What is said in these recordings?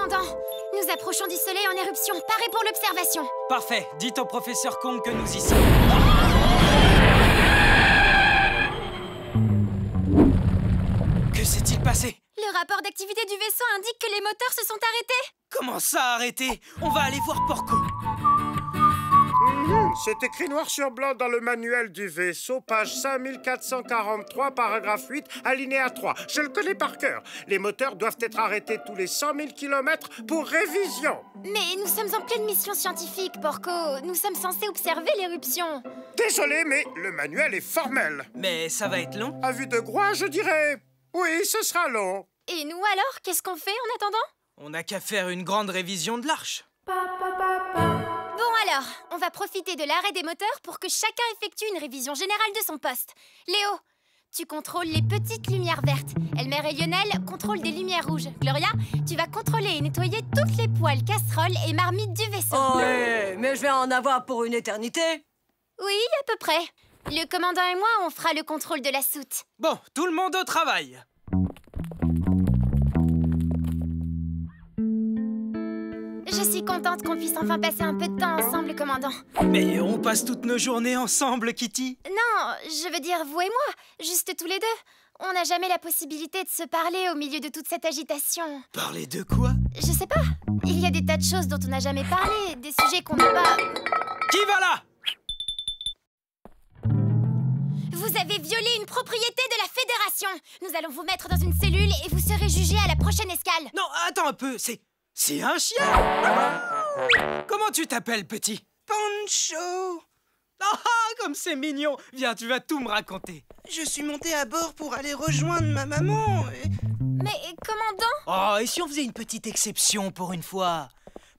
commandant. Nous approchons du soleil en éruption. Paré pour l'observation. Parfait. Dites au professeur Kong que nous y sommes. Que s'est-il passé? Le rapport d'activité du vaisseau indique que les moteurs se sont arrêtés. Comment ça, arrêter? On va aller voir Porco. C'est écrit noir sur blanc dans le manuel du vaisseau, page 5443, paragraphe 8, alinéa 3. Je le connais par cœur. Les moteurs doivent être arrêtés tous les 100 000 km pour révision. Mais nous sommes en pleine mission scientifique, Porco. Nous sommes censés observer l'éruption. Désolé, mais le manuel est formel. Mais ça va être long. À vue de Groix, je dirais... Oui, ce sera long. Et nous alors, qu'est-ce qu'on fait en attendant? On n'a qu'à faire une grande révision de l'arche. Bon alors, on va profiter de l'arrêt des moteurs pour que chacun effectue une révision générale de son poste. Léo, tu contrôles les petites lumières vertes. Elmer et Lionel contrôlent des lumières rouges. Gloria, tu vas contrôler et nettoyer toutes les poêles, casseroles et marmites du vaisseau. Oh, mais je vais en avoir pour une éternité. Oui, à peu près. Le commandant et moi, on fera le contrôle de la soute. Bon, tout le monde au travail. Je suis contente qu'on puisse enfin passer un peu de temps ensemble, commandant. Mais on passe toutes nos journées ensemble, Kitty. Non, je veux dire vous et moi, juste tous les deux. On n'a jamais la possibilité de se parler au milieu de toute cette agitation. Parler de quoi? Je sais pas. Il y a des tas de choses dont on n'a jamais parlé, des sujets qu'on n'a pas... Qui va là? Vous avez violé une propriété de la Fédération. Nous allons vous mettre dans une cellule et vous serez jugé à la prochaine escale. Non, attends un peu, c'est un chien. Comment tu t'appelles, petit? Pancho! Ah, comme c'est mignon. Viens, tu vas tout me raconter. Je suis monté à bord pour aller rejoindre ma maman. Mais commandant? Oh, et si on faisait une petite exception pour une fois?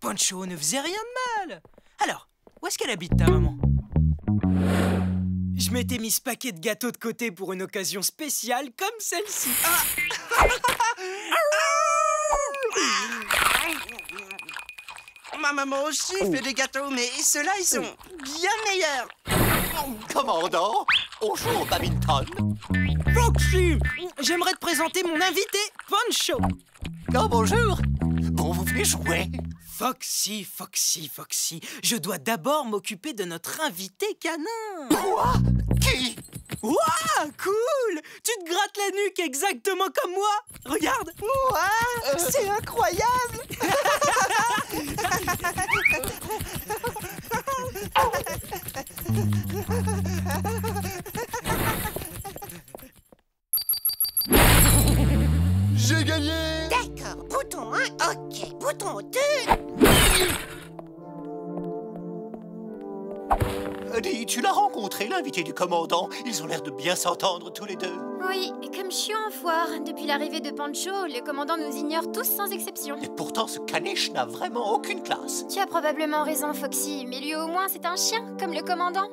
Pancho ne faisait rien de mal. Alors, où est-ce qu'elle habite, ta maman? Je m'étais mis ce paquet de gâteaux de côté pour une occasion spéciale comme celle-ci. Ma maman aussi fait des gâteaux, mais ceux-là, ils sont bien meilleurs. Commandant, on joue au badminton. Foxy, j'aimerais te présenter mon invité, Pancho. Oh, bonjour. Bon, vous venez jouer? Foxy, Foxy, Foxy, je dois d'abord m'occuper de notre invité canin. Quoi? Qui? Ouah, cool! Tu te grattes la nuque exactement comme moi. Regarde. Ouah, c'est incroyable. J'ai gagné! D'accord, bouton 1, ok, bouton 2... Dis, tu l'as rencontré, l'invité du commandant? Ils ont l'air de bien s'entendre tous les deux. Oui, comme je suis en foire, depuis l'arrivée de Pancho, le commandant nous ignore tous sans exception. Et pourtant, ce caniche n'a vraiment aucune classe. Tu as probablement raison, Foxy, mais lui au moins c'est un chien, comme le commandant.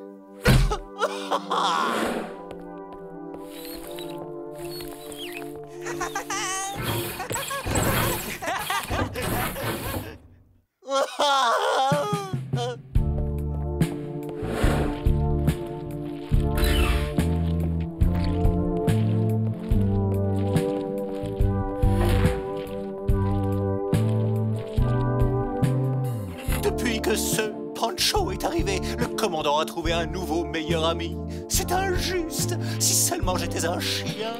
Depuis que ce Pancho est arrivé, le commandant a trouvé un nouveau meilleur ami. C'est injuste. Si seulement j'étais un chien.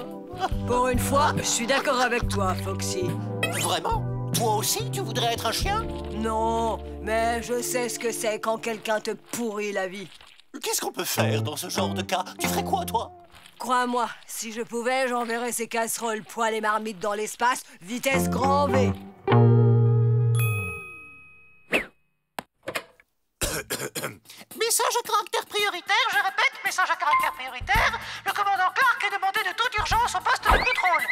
Pour une fois, je suis d'accord avec toi, Foxy. Vraiment? Toi aussi, tu voudrais être un chien? Non, mais je sais ce que c'est quand quelqu'un te pourrit la vie. Qu'est-ce qu'on peut faire dans ce genre de cas? Tu ferais quoi, toi? Crois-moi, si je pouvais, j'enverrais ces casseroles, poêles et marmites dans l'espace, vitesse grand V. Message à caractère prioritaire, je répète, message à caractère prioritaire. Le commandant Clark est demandé de toute urgence au poste de contrôle.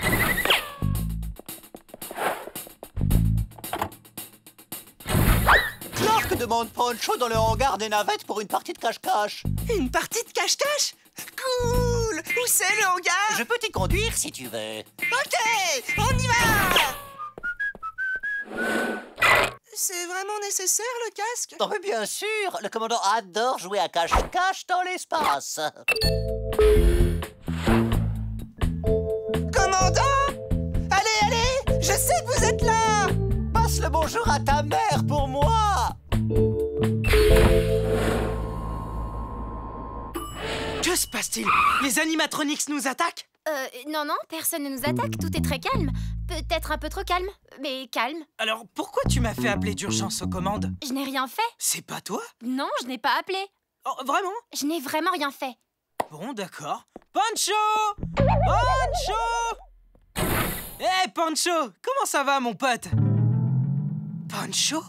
Clark demande Pancho dans le hangar des navettes pour une partie de cache-cache. Une partie de cache-cache? Cool! Où c'est le hangar? Je peux t'y conduire si tu veux. Ok, on y va! C'est vraiment nécessaire, le casque? Oh, mais bien sûr, le commandant adore jouer à cache-cache dans l'espace. Commandant? Allez, allez! Je sais que vous êtes là! Passe le mot bonjour à ta mère pour moi. Que se passe-t-il? Les animatronics nous attaquent? Non, personne ne nous attaque, tout est très calme. Peut-être un peu trop calme, mais calme. Alors, pourquoi tu m'as fait appeler d'urgence aux commandes? Je n'ai rien fait. C'est pas toi? Non, je n'ai pas appelé. Oh, vraiment? Je n'ai vraiment rien fait. Bon, d'accord. Pancho! Pancho! Hé, Pancho! Comment ça va, mon pote? Pancho?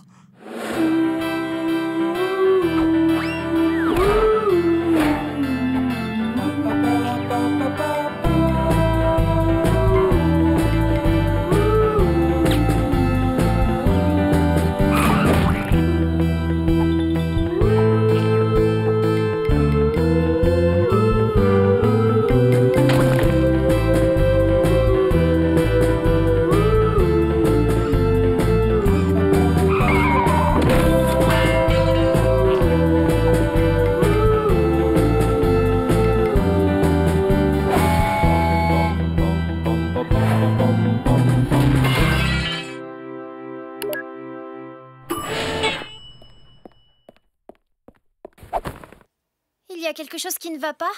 Il y a quelque chose qui ne va pas?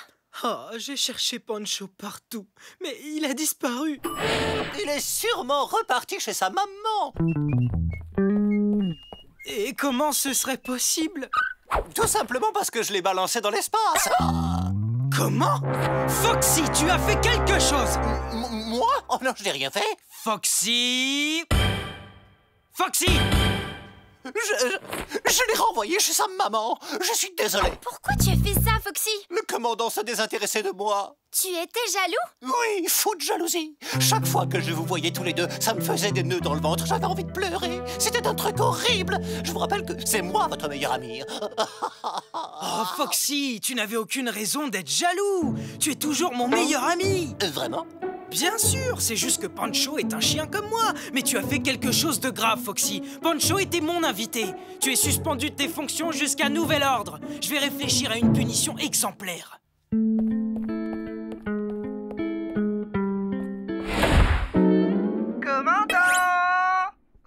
Oh, j'ai cherché Pancho partout, mais il a disparu. Il est sûrement reparti chez sa maman. Et comment ce serait possible? Tout simplement parce que je l'ai balancé dans l'espace. Comment? Foxy, tu as fait quelque chose! Moi? Oh non, je n'ai rien fait. Foxy! Foxy! Je l'ai renvoyé chez sa maman. Je suis désolé. Pourquoi tu as fait ça, Foxy? Le commandant se désintéressait de moi. Tu étais jaloux? Oui, fou de jalousie. Chaque fois que je vous voyais tous les deux, ça me faisait des nœuds dans le ventre. J'avais envie de pleurer. C'était un truc horrible. Je vous rappelle que c'est moi votre meilleur ami. Oh, Foxy, tu n'avais aucune raison d'être jaloux. Tu es toujours mon meilleur ami. Vraiment? Bien sûr, c'est juste que Pancho est un chien comme moi. Mais tu as fait quelque chose de grave, Foxy. Pancho était mon invité. Tu es suspendu de tes fonctions jusqu'à nouvel ordre. Je vais réfléchir à une punition exemplaire. Commandant!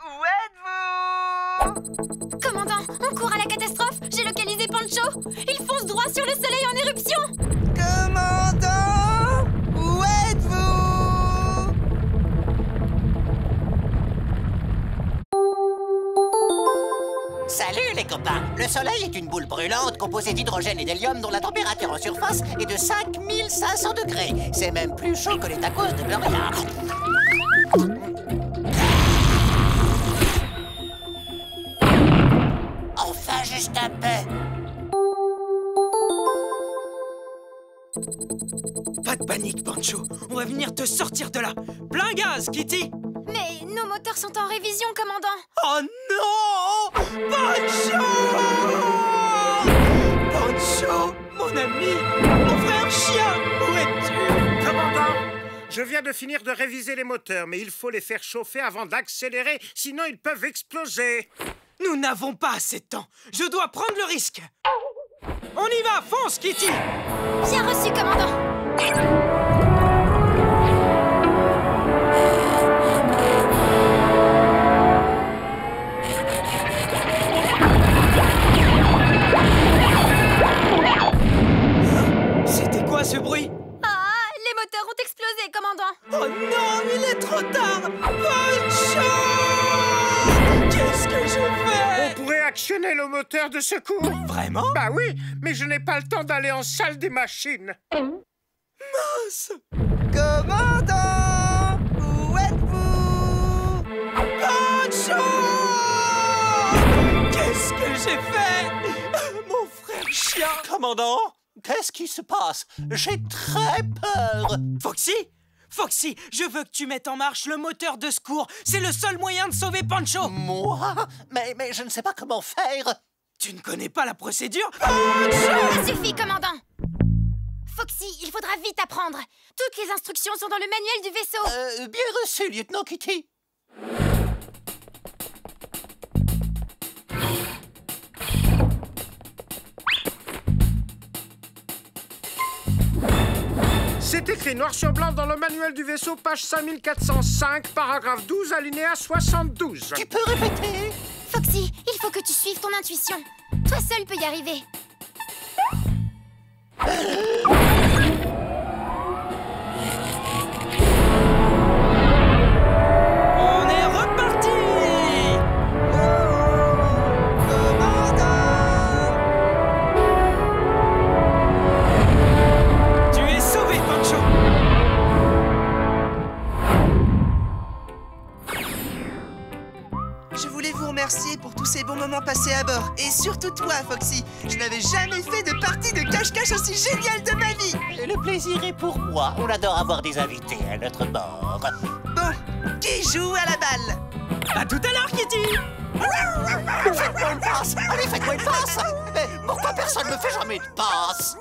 Où êtes-vous? Commandant, on court à la catastrophe. J'ai localisé Pancho. Il fonce droit sur le soleil en éruption. Commandant! Où êtes-vous? Salut les copains! Le soleil est une boule brûlante composée d'hydrogène et d'hélium dont la température en surface est de 5500 degrés. C'est même plus chaud que les tacos de Gloria. Enfin, juste un peu. Pas de panique, Pancho. On va venir te sortir de là. Plein gaz, Kitty. Mais nos moteurs sont en révision, commandant. Oh non! Pancho! Pancho, mon ami, mon frère chien, où es-tu? Commandant, je viens de finir de réviser les moteurs, mais il faut les faire chauffer avant d'accélérer, sinon ils peuvent exploser. Nous n'avons pas assez de temps. Je dois prendre le risque. On y va, fonce, Kitty! Bien reçu, commandant. C'était quoi ce bruit? Ah, les moteurs ont explosé, commandant. Oh non, il est trop tard! Pancho! Qu'est-ce que je fais? On pourrait actionner le moteur de secours. Vraiment? Bah oui, mais je n'ai pas le temps d'aller en salle des machines. Mince! Commandant! Où êtes-vous? Pancho! Qu'est-ce que j'ai fait? Mon frère chien! Commandant, qu'est-ce qui se passe? J'ai très peur. Foxy? Foxy, je veux que tu mettes en marche le moteur de secours. C'est le seul moyen de sauver Pancho. Moi? Mais je ne sais pas comment faire. Tu ne connais pas la procédure? Ça suffit, commandant. Foxy, il faudra vite apprendre. Toutes les instructions sont dans le manuel du vaisseau. Bien reçu, lieutenant Kitty. C'est écrit noir sur blanc dans le manuel du vaisseau, page 5405, paragraphe 12, alinéa 72. Tu peux répéter? Foxy, il faut que tu suives ton intuition. Toi seul peux y arriver. On est reparti! Tu es sauvé, Pancho! Je voulais vous remercier pour tous ces bons moments passés à bord. Et surtout toi, Foxy. Je n'avais jamais fait de partie de cache-cache aussi géniale de ma vie. Et le plaisir est pour moi. On adore avoir des invités à notre bord. Bon, qui joue à la balle? À tout à l'heure, Kitty! Faites-moi une passe! Allez, faites-moi une passe! Mais pourquoi personne ne me fait jamais une passe?